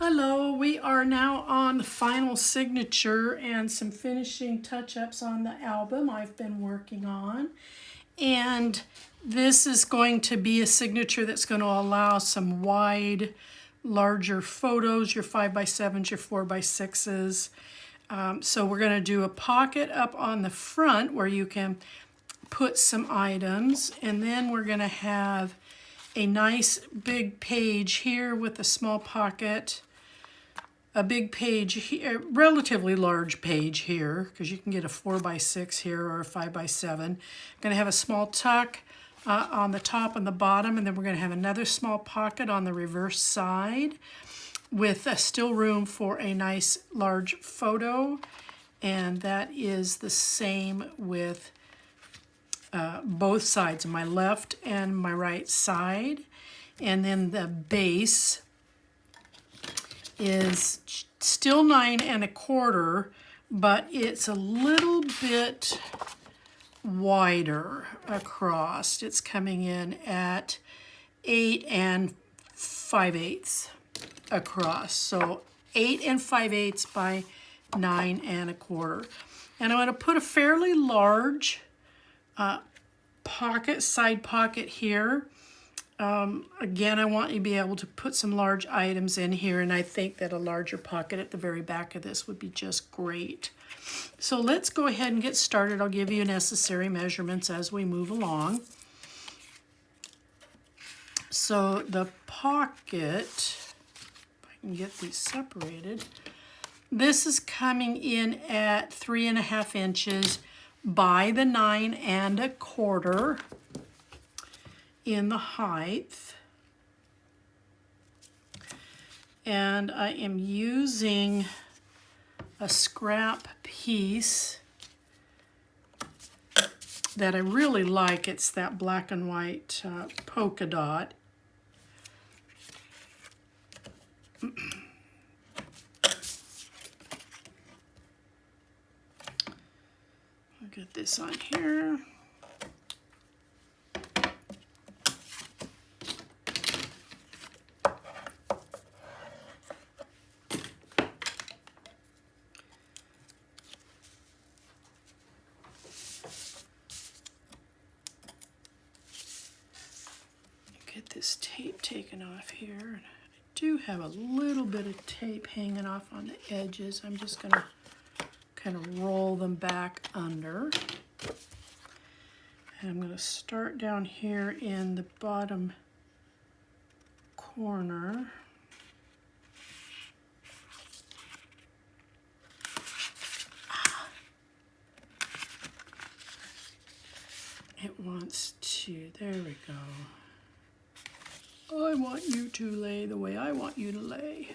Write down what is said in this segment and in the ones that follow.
Hello, we are now on the final signature and some finishing touch-ups on the album I've been working on. And this is going to be a signature that's going to allow some wide, larger photos, your 5x7s, your 4x6s. So we're going to do a pocket up on the front where you can put some items, and then we're going to have a nice big page here with a small pocket, a big page here, a relatively large page here, because you can get a 4x6 here or a 5x7. Going to have a small tuck on the top and the bottom, and then we're going to have another small pocket on the reverse side with still room for a nice large photo, and that is the same with both sides, my left and my right side. And then the base is still 9 1/4, but it's a little bit wider across. It's coming in at 8 5/8 across. So 8 5/8 by 9 1/4. And I'm going to put a fairly large pocket, side pocket here. Again, I want you to be able to put some large items in here, and I think that a larger pocket at the very back of this would be just great. So let's go ahead and get started. I'll give you necessary measurements as we move along. So the pocket, if I can get these separated, this is coming in at 3 1/2 inches by the 9 1/4 in the height. And I am using a scrap piece that I really like. It's that black and white polka dot. I'll get this on here. Get this tape taken off here. I do have a little bit of tape hanging off on the edges. I'm just going to kind of roll them back under. And I'm going to start down here in the bottom corner. It wants to, there we go. I want you to lay the way I want you to lay.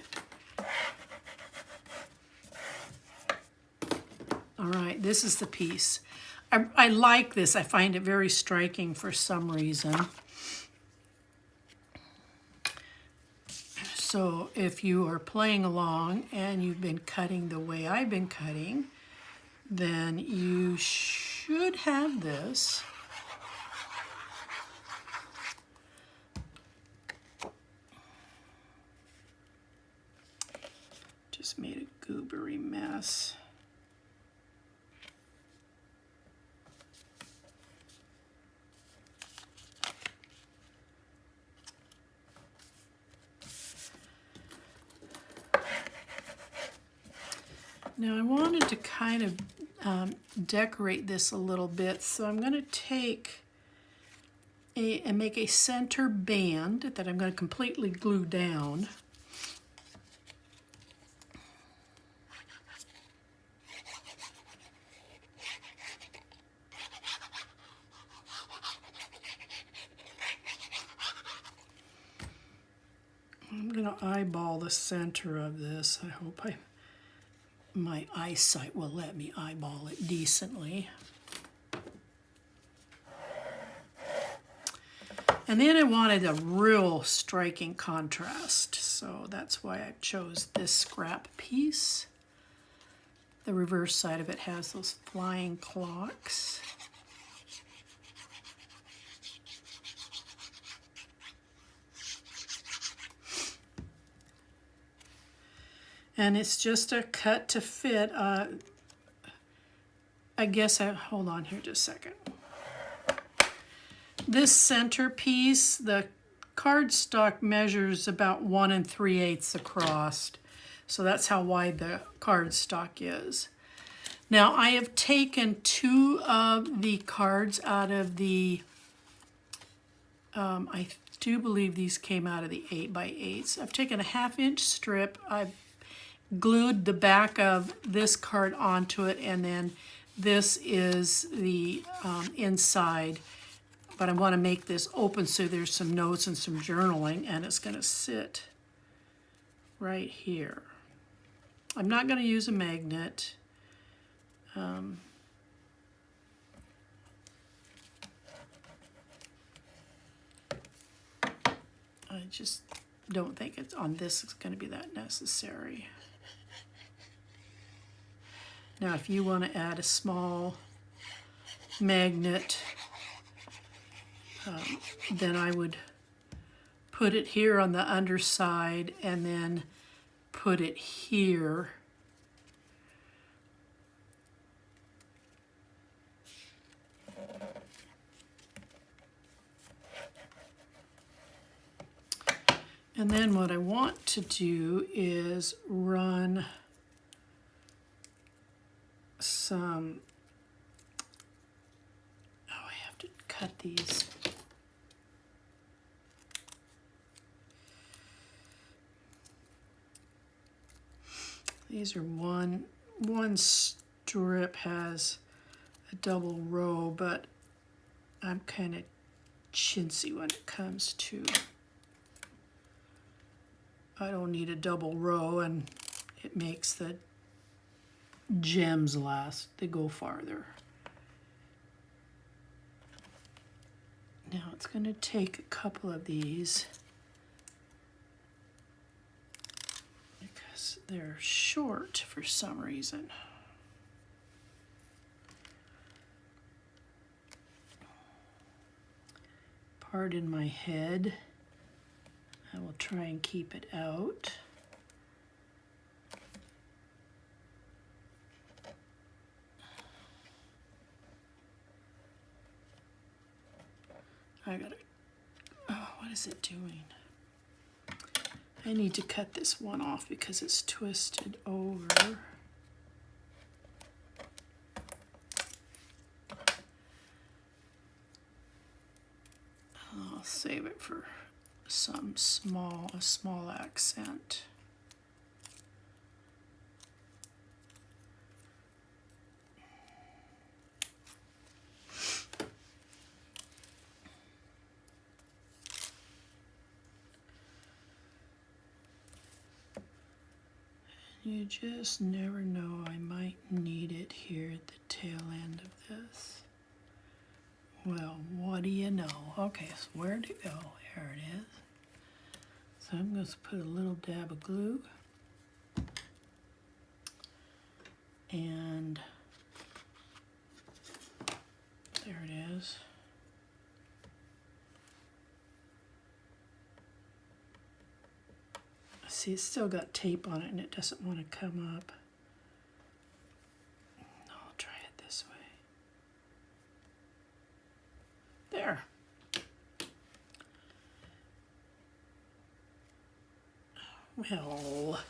All right, this is the piece. I like this. I find it very striking for some reason. So if you are playing along and you've been cutting the way I've been cutting, then you should have this. Just made a goobery mess. Now I wanted to kind of decorate this a little bit, so I'm going to take and make a center band that I'm going to completely glue down. I'm going to eyeball the center of this. I hope my eyesight will let me eyeball it decently. And then I wanted a real striking contrast, so that's why I chose this scrap piece. The reverse side of it has those flying clocks. And it's just a cut to fit. I guess hold on here just a second. This centerpiece, the cardstock measures about 1 3/8 across. So that's how wide the cardstock is. Now I have taken 2 of the cards out of the, I do believe these came out of the 8x8s. I've taken a 1/2 inch strip. I've glued the back of this card onto it, and then this is the inside. But I want to make this open so there's some notes and some journaling, and it's going to sit right here. I'm not going to use a magnet. I just don't think it's on this it's going to be that necessary. Now if you want to add a small magnet, then I would put it here on the underside and then put it here. And then what I want to do is run some, I have to cut these. These are one strip has a double row, but I'm kind of chintzy when it comes to, I don't need a double row, and it makes the gems last, they go farther. Now it's going to take a couple of these because they're short for some reason. Pardon my head. I will try and keep it out. I gotta, oh, what is it doing? I need to cut this one off because it's twisted over. I'll save it for some a small accent. You just never know, I might need it here at the tail end of this. Well, what do you know? Okay, so where'd it go? There it is. So I'm going to put a little dab of glue. And there it is. See, it's still got tape on it and it doesn't want to come up. I'll try it this way. There. Well,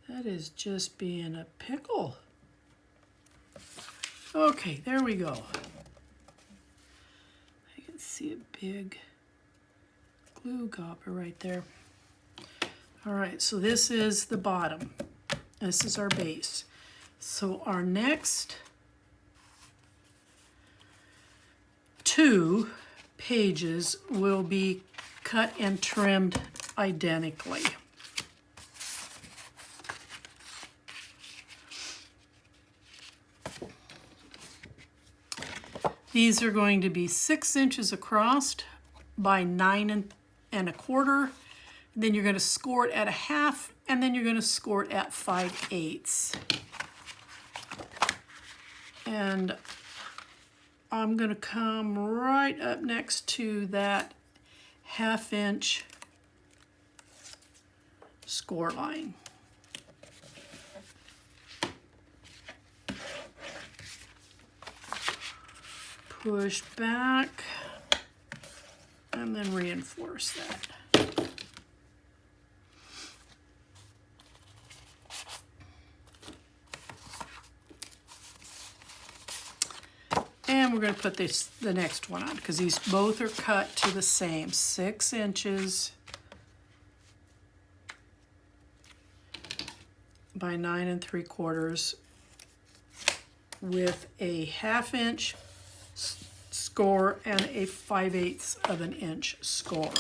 that is just being a pickle. Okay, there we go. See a big glue gobber right there. All right, so this is the bottom. This is our base. So our next 2 pages will be cut and trimmed identically. These are going to be 6 inches across by 9 1/4. Then you're going to score it at 1/2, and then you're going to score it at 5/8. And I'm going to come right up next to that 1/2 inch score line. Push back and then reinforce that. And we're going to put the next one on because these both are cut to the same 6 inches by 9 3/4 with a 1/2 inch score and a 5/8 of an inch score.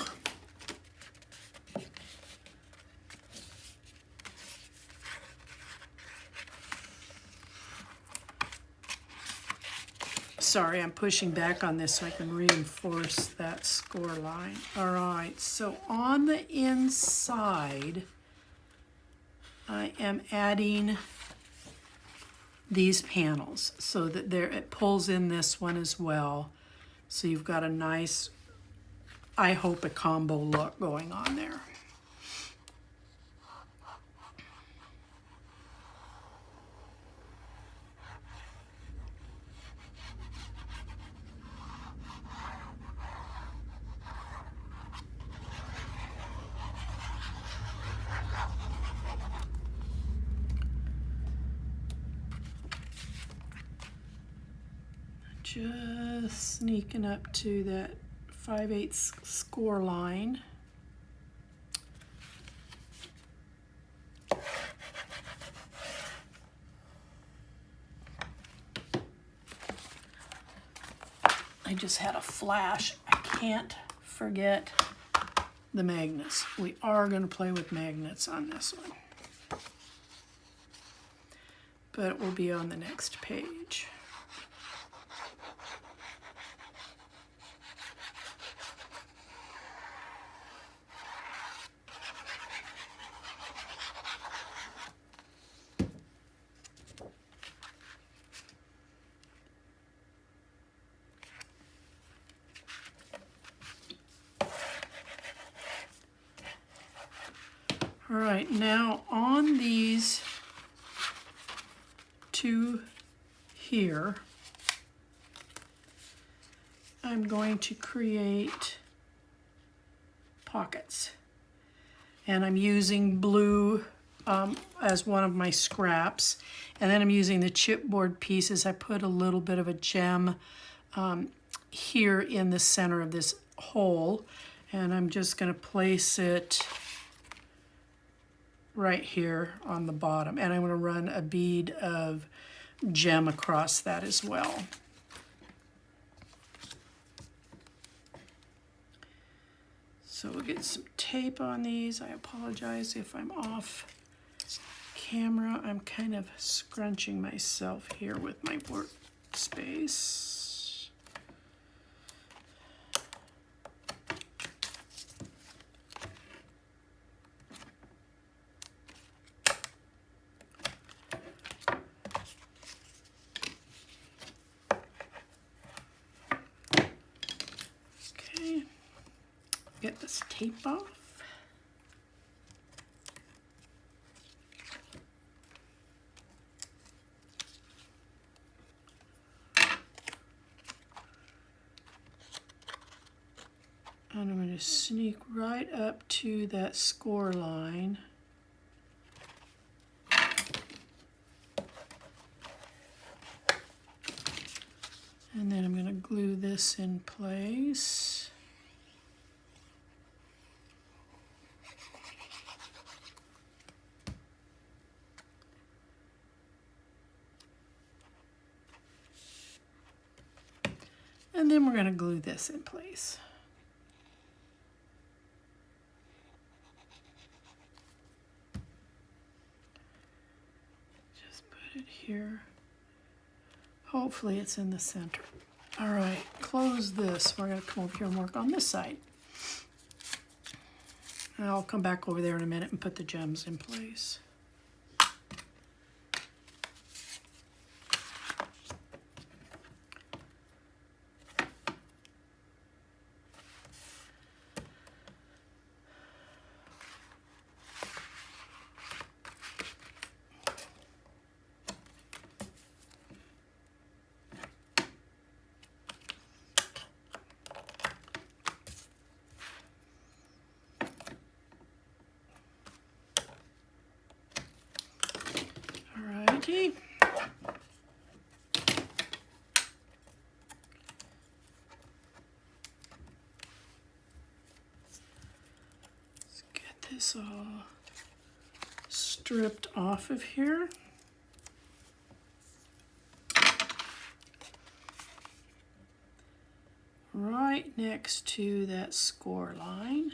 Sorry, I'm pushing back on this so I can reinforce that score line. All right, so on the inside, I am adding these panels so that it pulls in this one as well. So you've got a nice, I hope, a combo look going on there. Just sneaking up to that 5/8 score line. I just had a flash. I can't forget the magnets. We are going to play with magnets on this one, but it will be on the next page. All right, now on these two here, I'm going to create pockets. And I'm using blue as one of my scraps. And then I'm using the chipboard pieces. I put a little bit of a gem here in the center of this hole. And I'm just going to place it right here on the bottom, and I'm going to run a bead of gem across that as well. So we'll get some tape on these. I apologize if I'm off camera. I'm kind of scrunching myself here with my workspace. Get this tape off. And I'm going to sneak right up to that score line. And then I'm going to glue this in place. And then we're going to glue this in place. Just put it here. Hopefully it's in the center. All right, close this. We're going to come over here and work on this side. And I'll come back over there in a minute and put the gems in place. this all stripped off of here. Right next to that score line.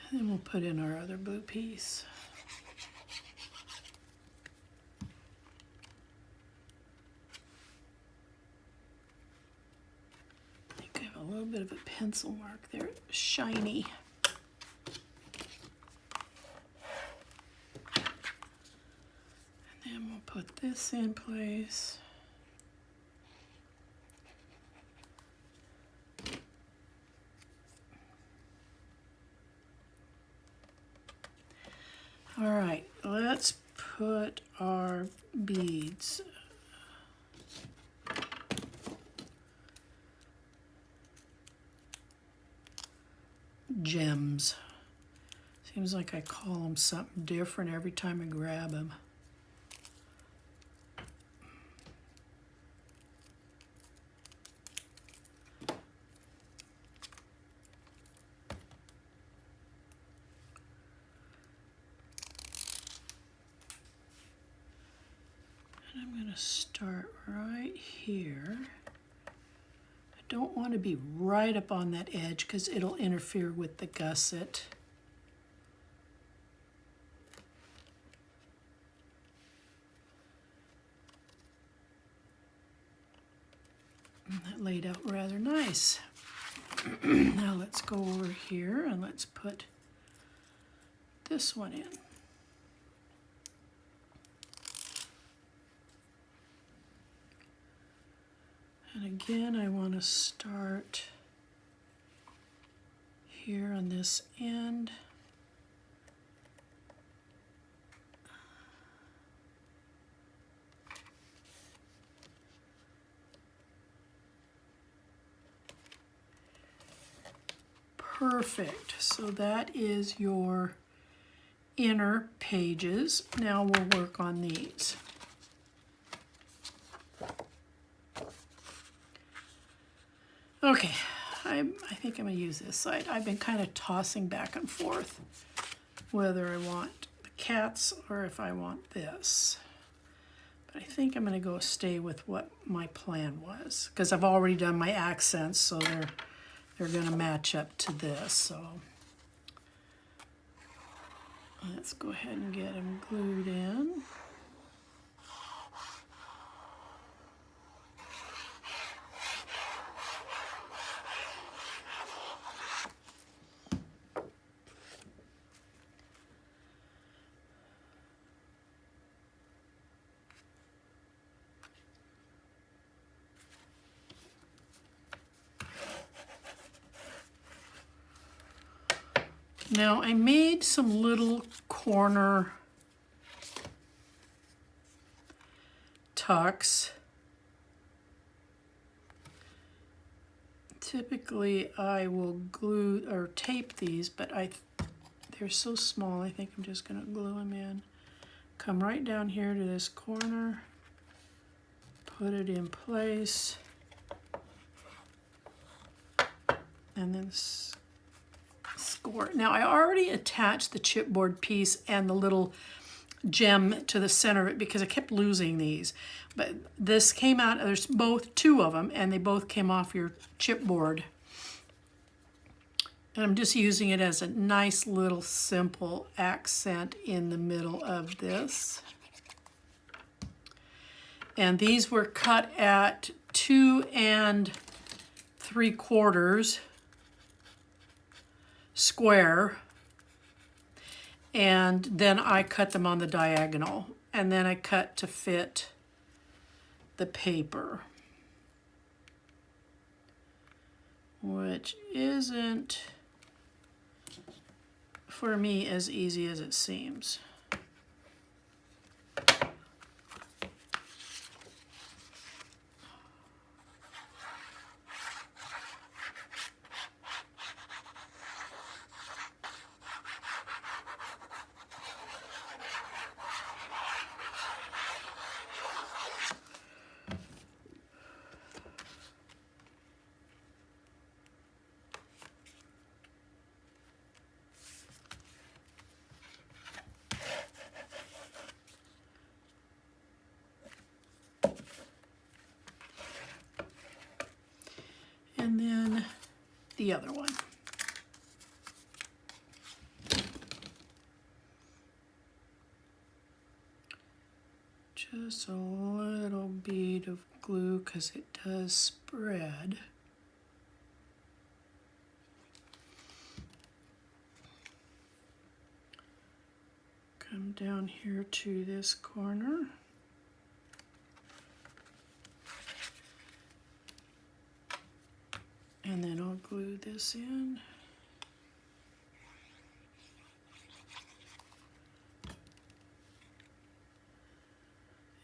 And then we'll put in our other blue piece. A little bit of a pencil mark there, shiny. And then we'll put this in place. All right, let's put our beads. Gems. Seems like I call them something different every time I grab them. And I'm going to start right here. Don't want to be right up on that edge because it'll interfere with the gusset. And that laid out rather nice. Now let's go over here and let's put this one in. And again, I want to start here on this end. Perfect. So that is your inner pages. Now we'll work on these. Okay, I think I'm going to use this side. I've been kind of tossing back and forth whether I want the cats or if I want this. But I think I'm going to stay with what my plan was because I've already done my accents, so they're going to match up to this. So let's go ahead and get them glued in. Now I made some little corner tucks. Typically I will glue or tape these, but they're so small I think I'm just going to glue them in. Come right down here to this corner, put it in place, and then score. Now I already attached the chipboard piece and the little gem to the center of it because I kept losing these. But this came out, there's two of them, and they both came off your chipboard. And I'm just using it as a nice little simple accent in the middle of this. And these were cut at 2 3/4 square, and then I cut them on the diagonal, and then I cut to fit the paper, which isn't, for me, as easy as it seems. the other one. Just a little bead of glue because it does spread. Come down here to this corner. And then I'll glue this in.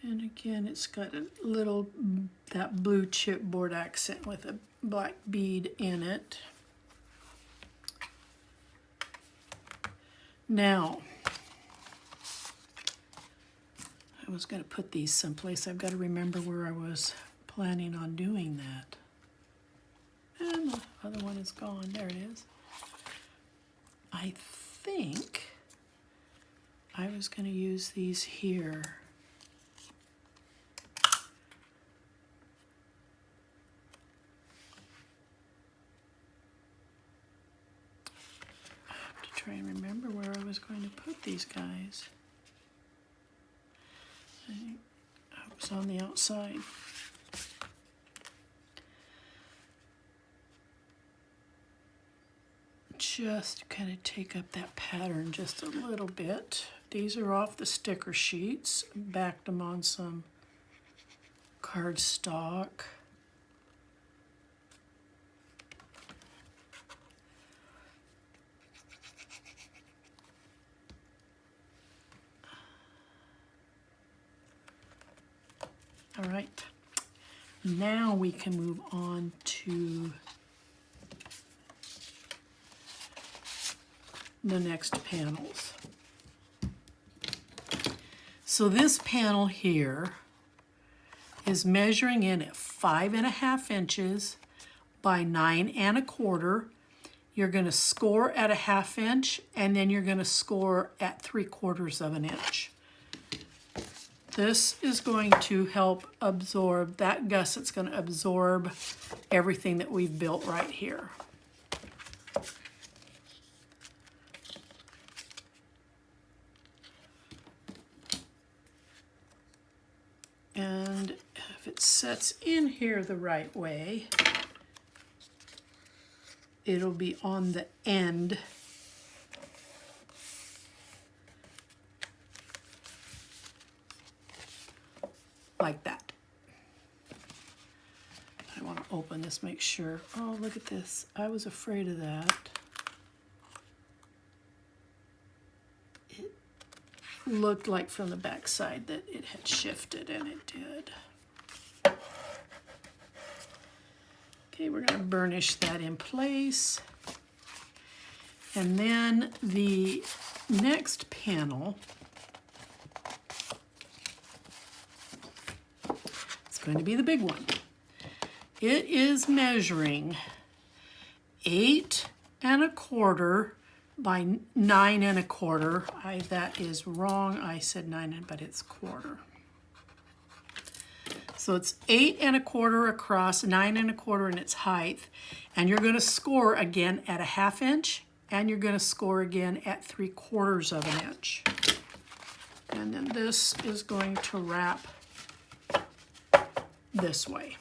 And again, it's got a little, that blue chipboard accent with a black bead in it. Now, I was going to put these someplace. I've got to remember where I was planning on doing that. And the other one is gone. There it is. I think I was going to use these here. I have to try and remember where I was going to put these guys. I think I was on the outside. Just kind of take up that pattern just a little bit. These are off the sticker sheets. Backed them on some cardstock. All right, now we can move on to the next panels. So this panel here is measuring in at 5.5 inches by 9 1/4. You're going to score at a 1/2 inch, and then you're going to score at 3/4 of an inch. This is going to help absorb, that gusset's going to absorb everything that we've built right here. And if it sets in here the right way, it'll be on the end like that. I want to open this, make sure. Oh, look at this. I was afraid of that. It looked like from the back side that it had shifted, and it did. Okay, we're going to burnish that in place. And then the next panel, it's going to be the big one. It is measuring 8 1/4 by 9 1/4. That is wrong. I said 9, but it's quarter. So it's 8 1/4 across, 9 1/4 in its height, and you're going to score again at a 1/2 inch, and you're going to score again at 3/4 of an inch. And then this is going to wrap this way.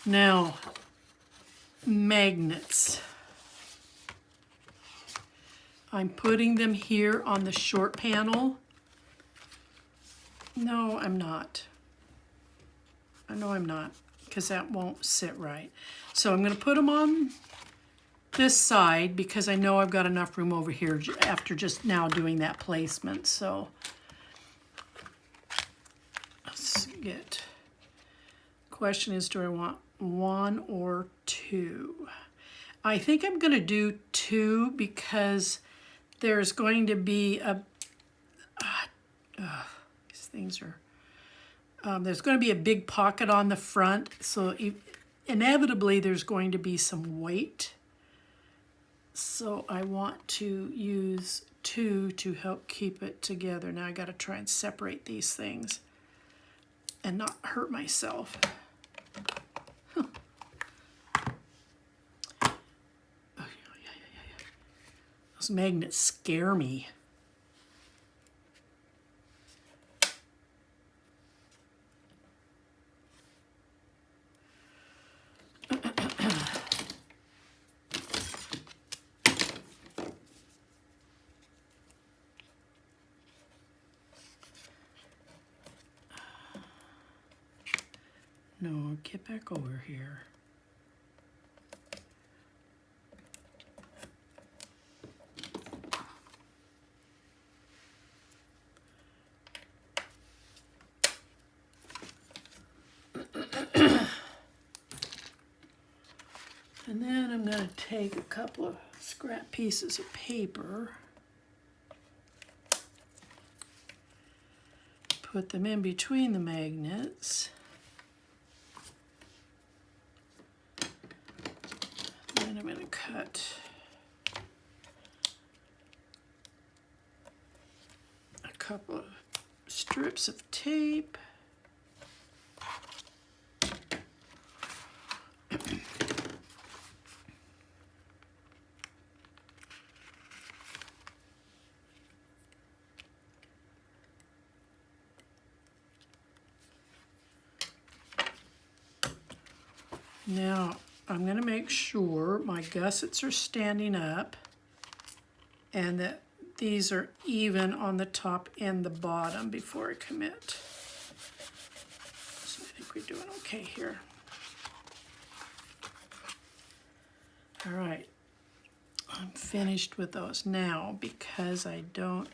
Now, magnets. I'm putting them here on the short panel. No, I'm not. No, I'm not, because that won't sit right. So I'm going to put them on this side because I know I've got enough room over here after just now doing that placement. So let's get, question is, do I want 1 or 2. I think I'm going to do 2 because there's going to be a, these things are, there's going to be a big pocket on the front, so inevitably there's going to be some weight. So I want to use 2 to help keep it together. Now I got to try and separate these things and not hurt myself. Huh. Oh, yeah. Those magnets scare me. No, get back over here. And then I'm going to take a couple of scrap pieces of paper, put them in between the magnets. Then I'm going to cut a couple of strips of tape. Now, I'm going to make sure my gussets are standing up and that these are even on the top and the bottom before I commit. So I think we're doing okay here. All right, I'm finished with those now because I don't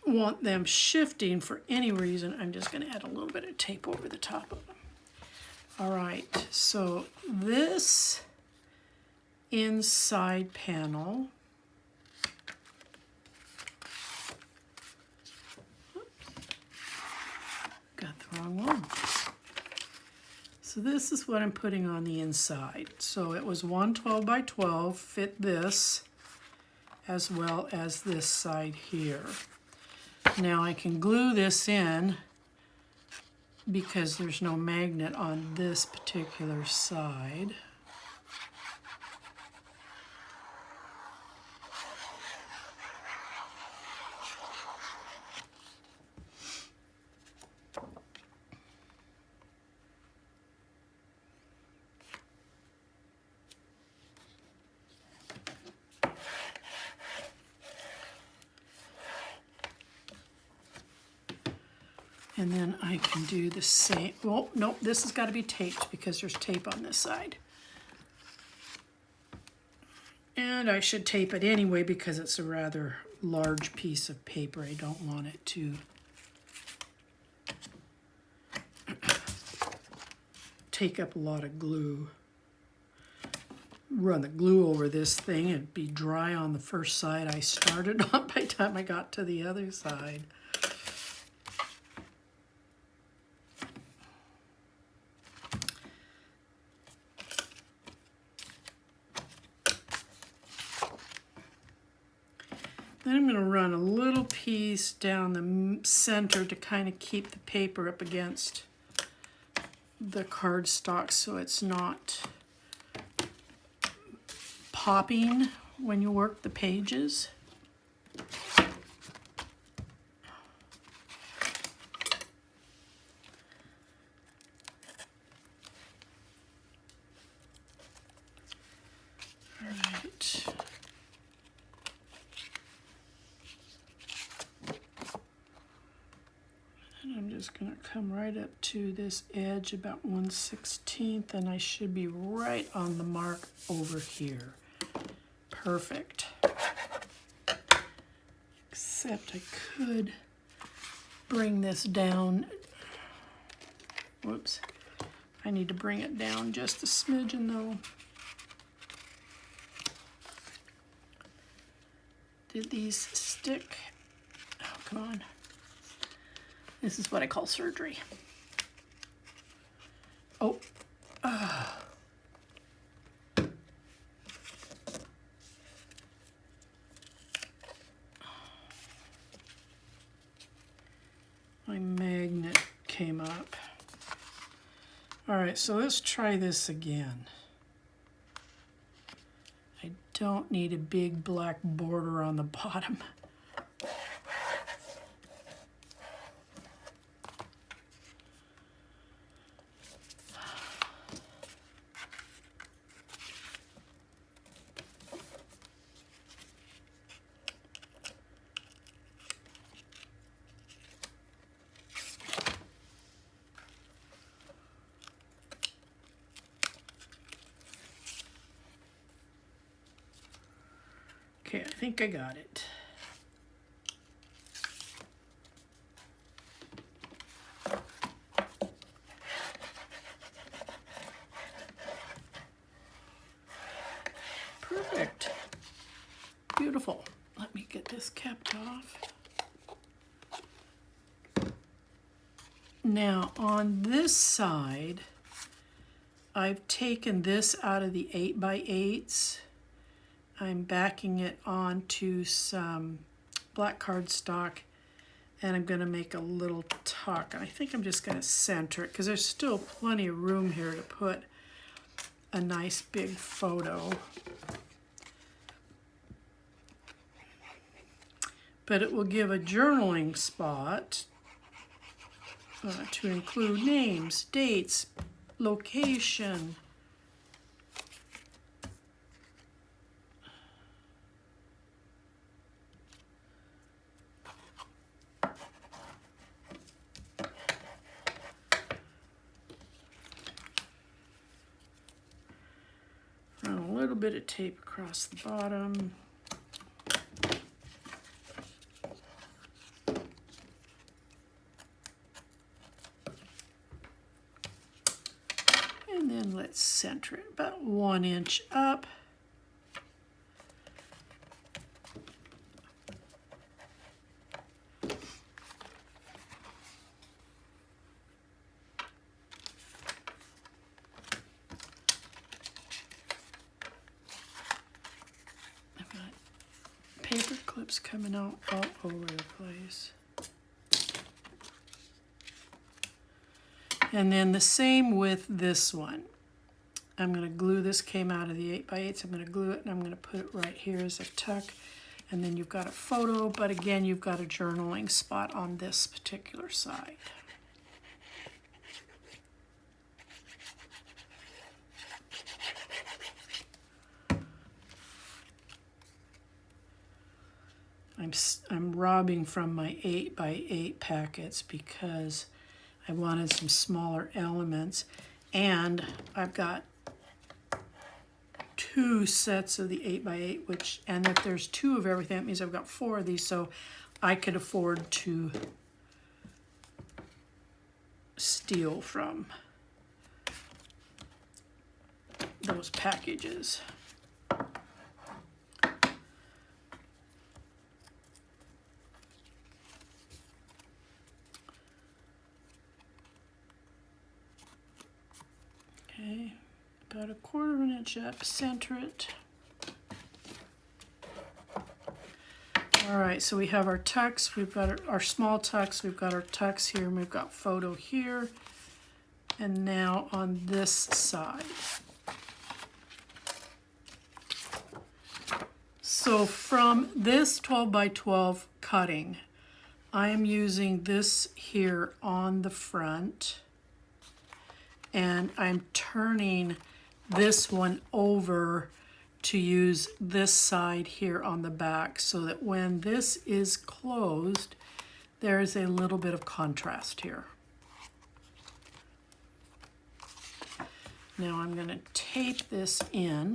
want them shifting for any reason. I'm just going to add a little bit of tape over the top of them. All right, so this inside panel, got the wrong one. So this is what I'm putting on the inside. So it was 112 by 12, fit this, as well as this side here. Now I can glue this in because there's no magnet on this particular side. And then I can do the same. Well, nope, this has got to be taped because there's tape on this side. And I should tape it anyway because it's a rather large piece of paper. I don't want it to take up a lot of glue. Run the glue over this thing and be dry on the first side I started on by the time I got to the other side. Then I'm going to run a little piece down the center to kind of keep the paper up against the cardstock so it's not popping when you work the pages. All right. And I'm just going to come right up to this edge about 1/16, and I should be right on the mark over here. Perfect. Except I could bring this down. Whoops. I need to bring it down just a smidgen though. Did these stick? Oh, come on. This is what I call surgery. Oh. My magnet came up. All right, so let's try this again. I don't need a big black border on the bottom. Okay, I think I got it. Perfect. Beautiful. Let me get this capped off. Now on this side, I've taken this out of the 8x8s. I'm backing it onto some black cardstock, and I'm going to make a little tuck. I think I'm just going to center it because there's still plenty of room here to put a nice big photo. But it will give a journaling spot to include names, dates, location. Run a little bit of tape across the bottom. And then let's center it about 1 inch up. I've got paper clips coming out all over the place. And then the same with this one. I'm going to glue, this came out of the 8x8s, I'm going to glue it and I'm going to put it right here as a tuck. And then you've got a photo, but again, you've got a journaling spot on this particular side. I'm robbing from my 8x8 packets because I wanted some smaller elements, and I've got 2 sets of the 8x8, and if there's 2 of everything, that means I've got 4 of these, so I could afford to steal from those packages. Okay, about 1/4 inch up, center it. All right, so we have our tucks, we've got our small tucks, we've got our tucks here, and we've got photo here. And now on this side. So from this 12x12 cutting, I am using this here on the front, and I'm turning this one over to use this side here on the back so that when this is closed, there's a little bit of contrast here. Now I'm going to tape this in.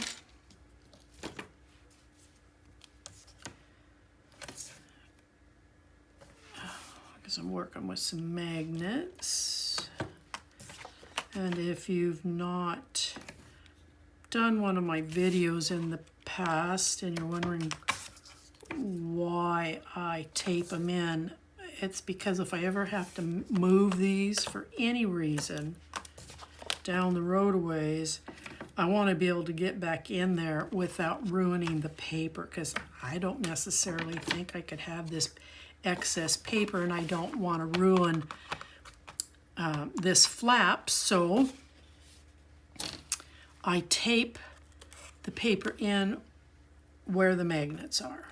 Because I'm working with some magnets. And if you've not done one of my videos in the past and you're wondering why I tape them in, it's because if I ever have to move these for any reason down the road a ways, I want to be able to get back in there without ruining the paper, because I don't necessarily think I could have this excess paper, and I don't want to ruin this flap. So I tape the paper in where the magnets are.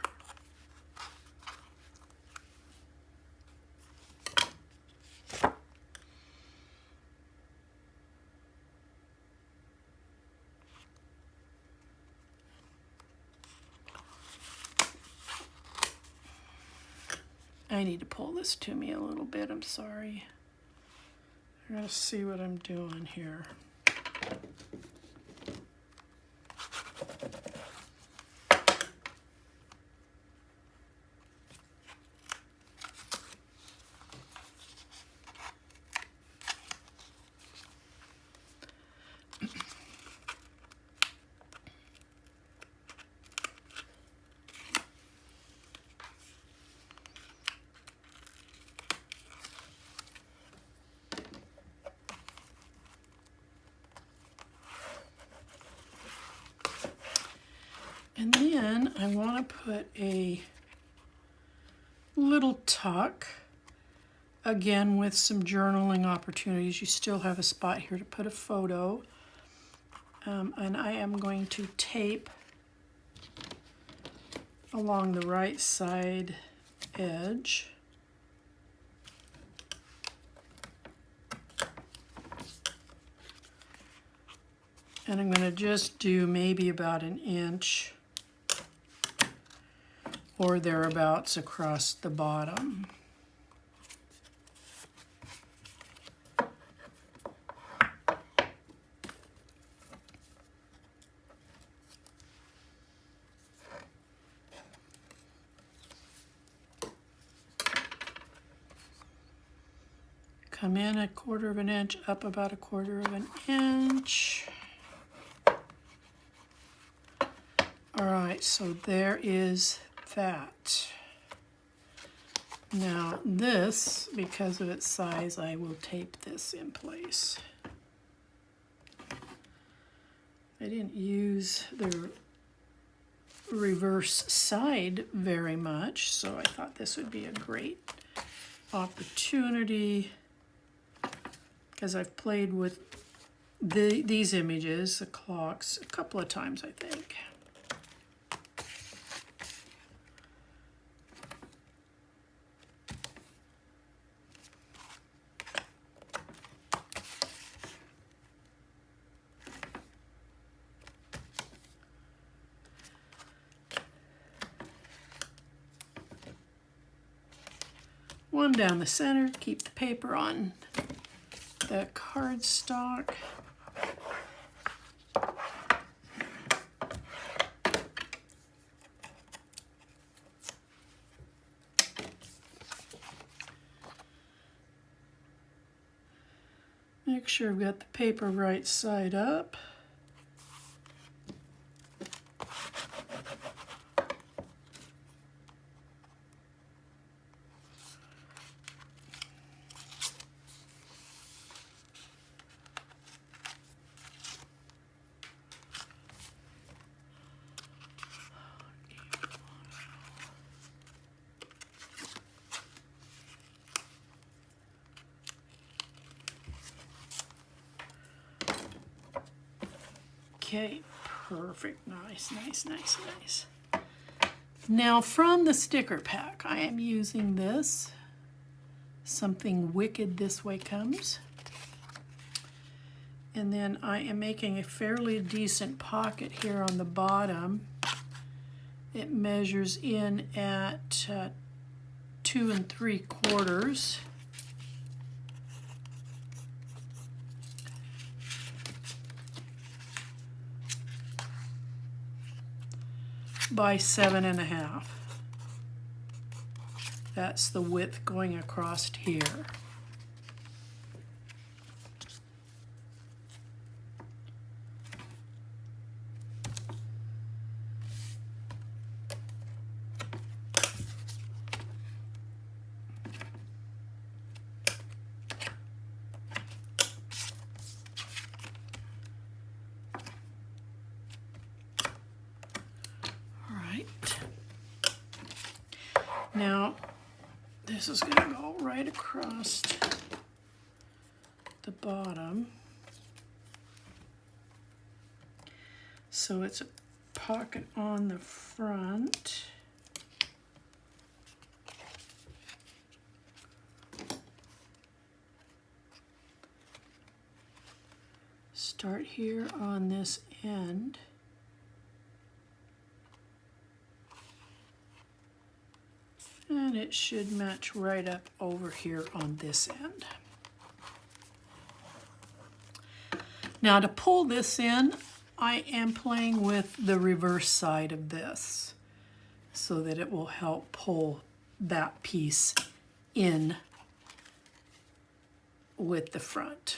I need to pull this to me a little bit, I'm sorry. I gotta see what I'm doing here. And then I want to put a little tuck, again with some journaling opportunities. You still have a spot here to put a photo. And I am going to tape along the right side edge. And I'm going to just do maybe about an inch or thereabouts across the bottom. Come in 1/4 of an inch, up about 1/4 of an inch. All right, so there is that. Now this, because of its size, I will tape this in place. I didn't use the reverse side very much, so I thought this would be a great opportunity, because I've played with these images, the clocks, a couple of times, I think. One down the center, keep the paper on the cardstock. Make sure I've got the paper right side up. Okay, perfect, nice, nice, nice, nice. Now from the sticker pack, I am using this, Something Wicked This Way Comes. And then I am making a fairly decent pocket here on the bottom. It measures in at 2 3/4. By 7 1/2. That's the width going across here. Now, this is going to go right across the bottom. So it's a pocket on the front. Start here on this end. And it should match right up over here on this end. Now to pull this in, I am playing with the reverse side of this so that it will help pull that piece in with the front.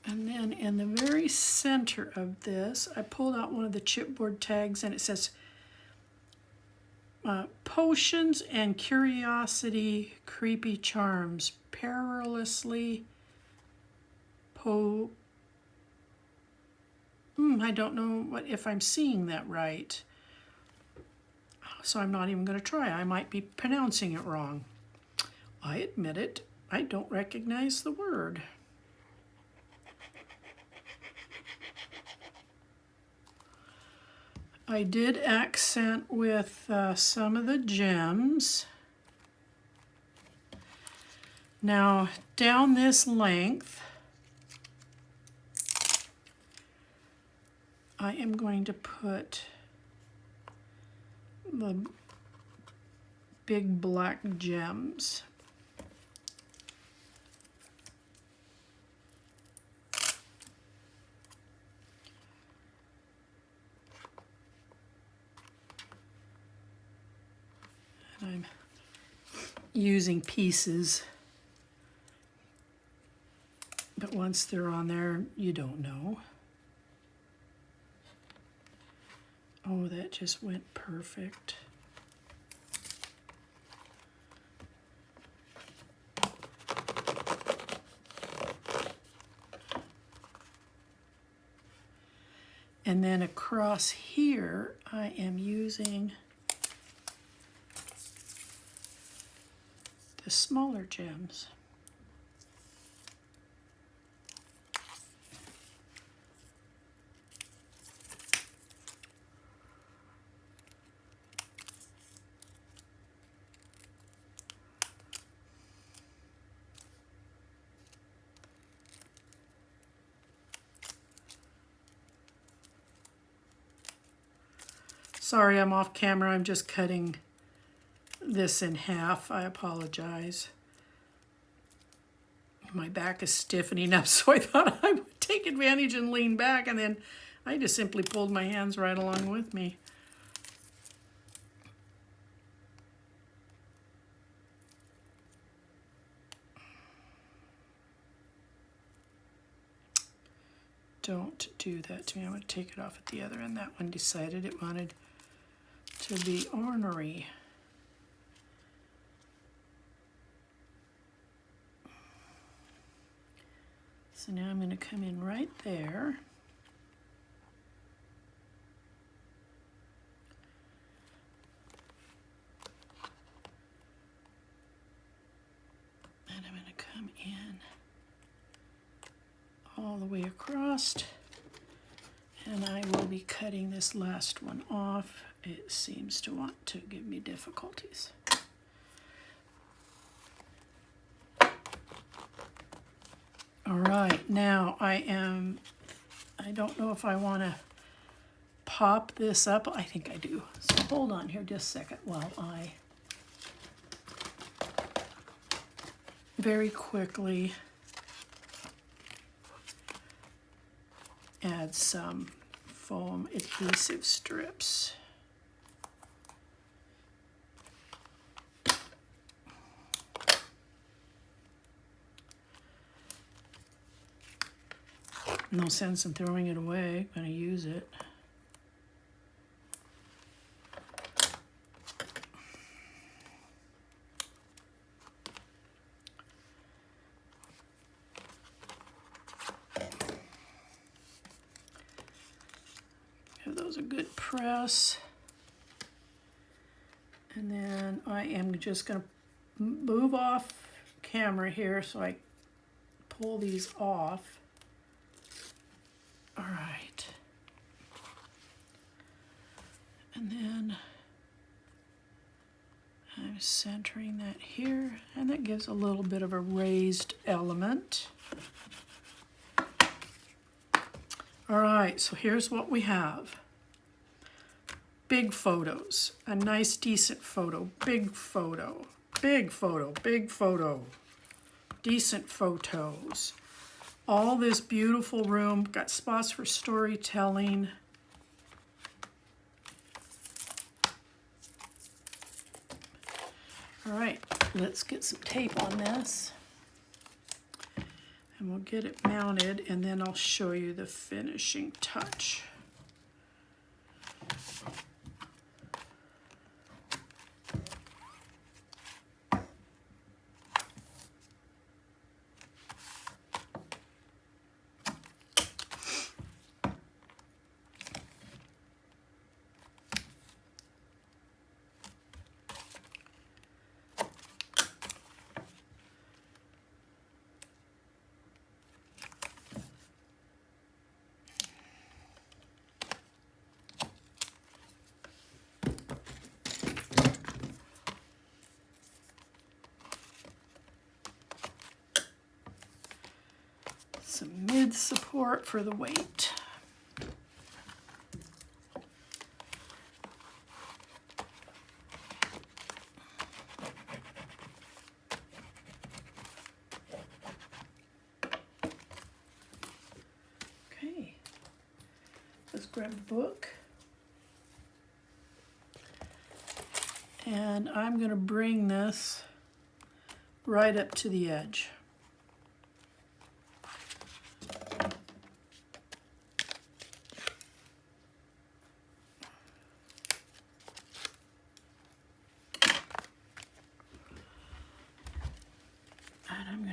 And then in the very center of this, I pulled out one of the chipboard tags and it says Potions and Curiosity Creepy Charms, perilously I don't know if I'm seeing that right. So I'm not even going to try. I might be pronouncing it wrong. I admit it. I don't recognize the word. I did accent with some of the gems. Now, down this length, I am going to put the big black gems. I'm using pieces, but once they're on there, you don't know. Oh, that just went perfect. And then across here, I am using the smaller gems. Sorry, I'm off camera. I'm just cutting this in half. I apologize. My back is stiffening up, so I thought I would take advantage and lean back, and then I just simply pulled my hands right along with me. Don't do that to me. I'm going to take it off at the other end. That one decided it wanted to be ornery. So now I'm going to come in right there. And I'm going to come in all the way across. And I will be cutting this last one off. It seems to want to give me difficulties. All right, now I don't know if I want to pop this up. I think I do. So hold on here just a second while I very quickly add some foam adhesive strips. No sense in throwing it away. I'm going to use it. Give those a good press. And then I am just going to move off camera here so I pull these off. All right. And then I'm centering that here, and that gives a little bit of a raised element. All right, so here's what we have. Big photos, a nice decent photo, big photo, big photo, big photo, decent photos. All this beautiful room, got spots for storytelling. All right, let's get some tape on this. And we'll get it mounted, and then I'll show you the finishing touch. Some mid support for the weight. Okay, let's grab a book. And I'm going to bring this right up to the edge.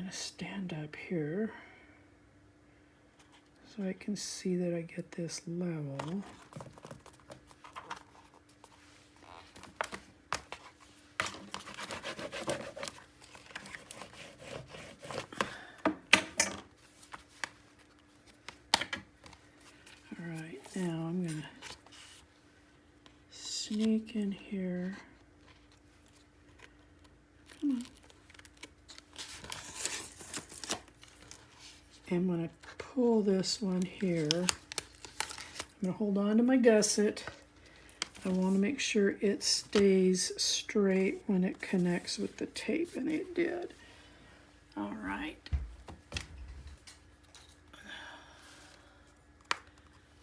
Stand up here so I can see that I get this level. All right, now I'm going to sneak in here. Come on. And when I pull this one here, I'm going to hold on to my gusset. I want to make sure it stays straight when it connects with the tape, and it did. All right.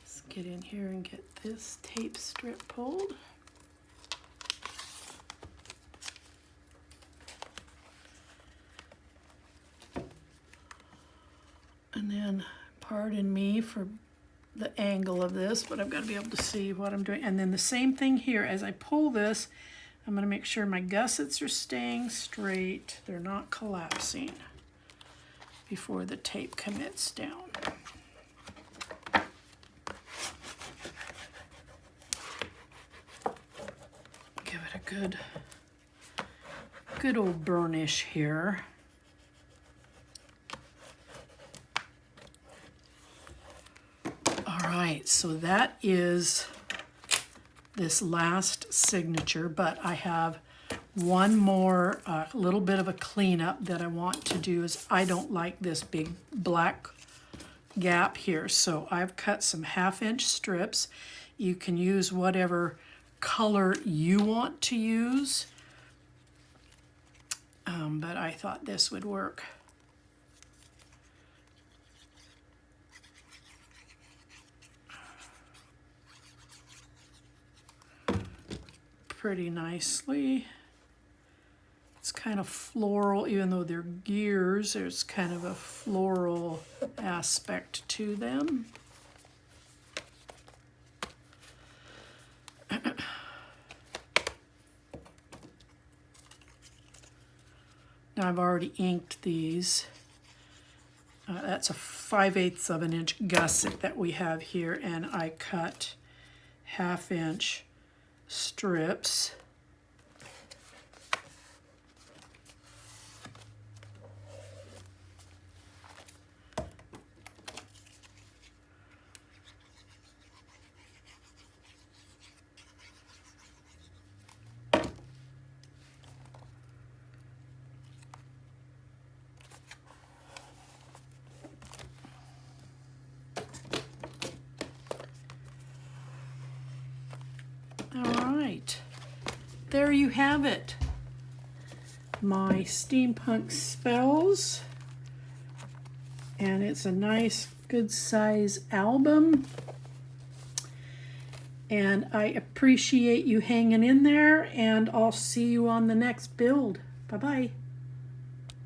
Let's get in here and get this tape strip pulled. And then, pardon me for the angle of this, but I've got to be able to see what I'm doing. And then the same thing here, as I pull this, I'm going to make sure my gussets are staying straight. They're not collapsing before the tape commits down. Give it a good old burnish here. Right, so that is this last signature, but I have one more little bit of a cleanup that I want to do. Is I don't like this big black gap here, so I've cut some 1/2-inch strips. You can use whatever color you want to use, but I thought this would work. Pretty nicely. It's kind of floral, even though they're gears, there's kind of a floral aspect to them. Now I've already inked these. That's a 5/8 of an inch gusset that we have here, and I cut 1/2 inch strips. There you have it. My Steampunk Spells. And it's a nice, good size album. And I appreciate you hanging in there, and I'll see you on the next build. Bye-bye.